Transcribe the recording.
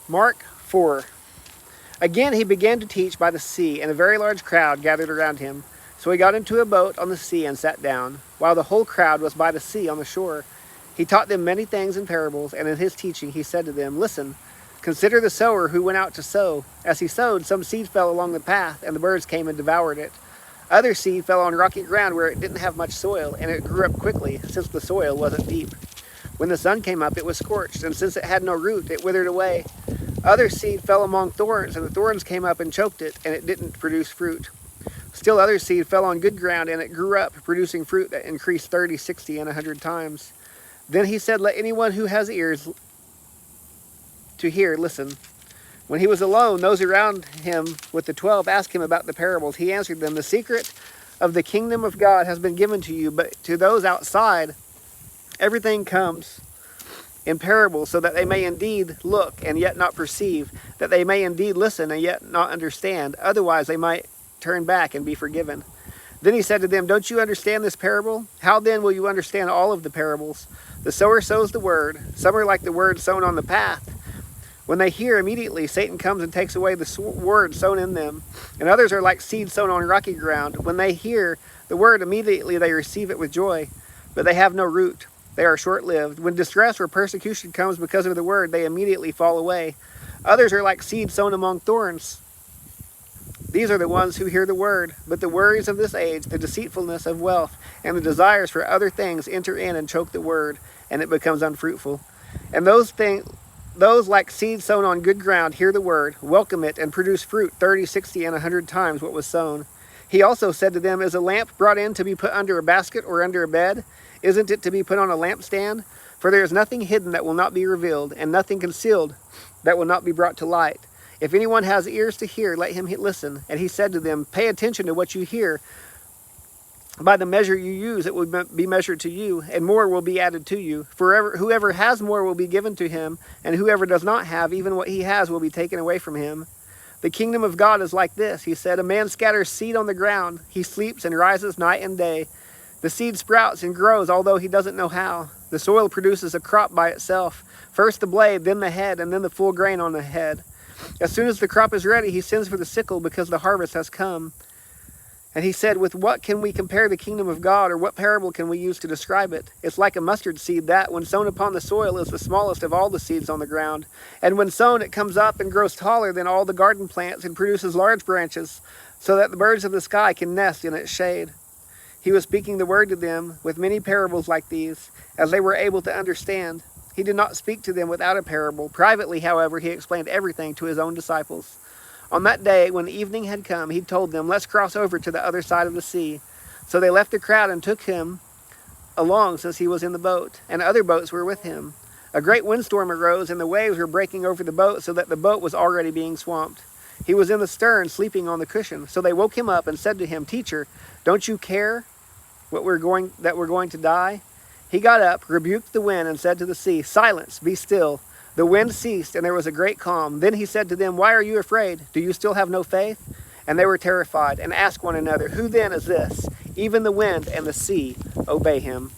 Mark 4. Again he began to teach by the sea, and a very large crowd gathered around him. So he got into a boat on the sea and sat down, while the whole crowd was by the sea on the shore. He taught them many things in parables, and in his teaching he said to them, Listen, consider the sower who went out to sow. As he sowed, some seed fell along the path, and the birds came and devoured it. Other seed fell on rocky ground where it didn't have much soil, and it grew up quickly, since the soil wasn't deep. When the sun came up, it was scorched, and since it had no root, it withered away. Other seed fell among thorns, and the thorns came up and choked it, and it didn't produce fruit. Still other seed fell on good ground, and it grew up, producing fruit that increased 30, 60, and 100 times. Then he said, Let anyone who has ears to hear listen. When he was alone, those around him with the 12 asked him about the parables. He answered them, The secret of the kingdom of God has been given to you, but to those outside, everything comes in parables, so that they may indeed look and yet not perceive, that they may indeed listen and yet not understand. Otherwise they might turn back and be forgiven. Then he said to them, Don't you understand this parable? How then will you understand all of the parables? The sower sows the word. Some are like the word sown on the path. When they hear, immediately Satan comes and takes away the word sown in them. And others are like seed sown on rocky ground. When they hear the word, immediately they receive it with joy, but they have no root. They are short-lived. When distress or persecution comes because of the word, they immediately fall away. Others are like seed sown among thorns. These are the ones who hear the word, but the worries of this age, the deceitfulness of wealth, and the desires for other things enter in and choke the word, and it becomes unfruitful. And those like seed sown on good ground hear the word, welcome it, and produce fruit 30, 60, and 100 times what was sown. He also said to them, Is a lamp brought in to be put under a basket or under a bed? Isn't it to be put on a lampstand? For there is nothing hidden that will not be revealed, and nothing concealed that will not be brought to light. If anyone has ears to hear, let him listen. And he said to them, Pay attention to what you hear. By the measure you use, it will be measured to you, and more will be added to you. For whoever has more will be given to him, and whoever does not have, even what he has will be taken away from him. The kingdom of God is like this, he said. A man scatters seed on the ground. He sleeps and rises night and day. The seed sprouts and grows, although he doesn't know how. The soil produces a crop by itself. First the blade, then the head, and then the full grain on the head. As soon as the crop is ready, he sends for the sickle because the harvest has come. And he said, With what can we compare the kingdom of God, or what parable can we use to describe it? It's like a mustard seed that, when sown upon the soil, is the smallest of all the seeds on the ground. And when sown, it comes up and grows taller than all the garden plants and produces large branches, so that the birds of the sky can nest in its shade. He was speaking the word to them with many parables like these, as they were able to understand. He did not speak to them without a parable. Privately, however, he explained everything to his own disciples. On that day, when evening had come, he told them, Let's cross over to the other side of the sea. So they left the crowd and took him along, since he was in the boat, and other boats were with him. A great windstorm arose, and the waves were breaking over the boat, so that the boat was already being swamped. He was in the stern, sleeping on the cushion. So they woke him up and said to him, Teacher, don't you care that we're going to die? He got up, rebuked the wind, and said to the sea, Silence, be still. The wind ceased, and there was a great calm. Then he said to them, Why are you afraid? Do you still have no faith? And they were terrified, and asked one another, Who then is this? Even the wind and the sea obey him.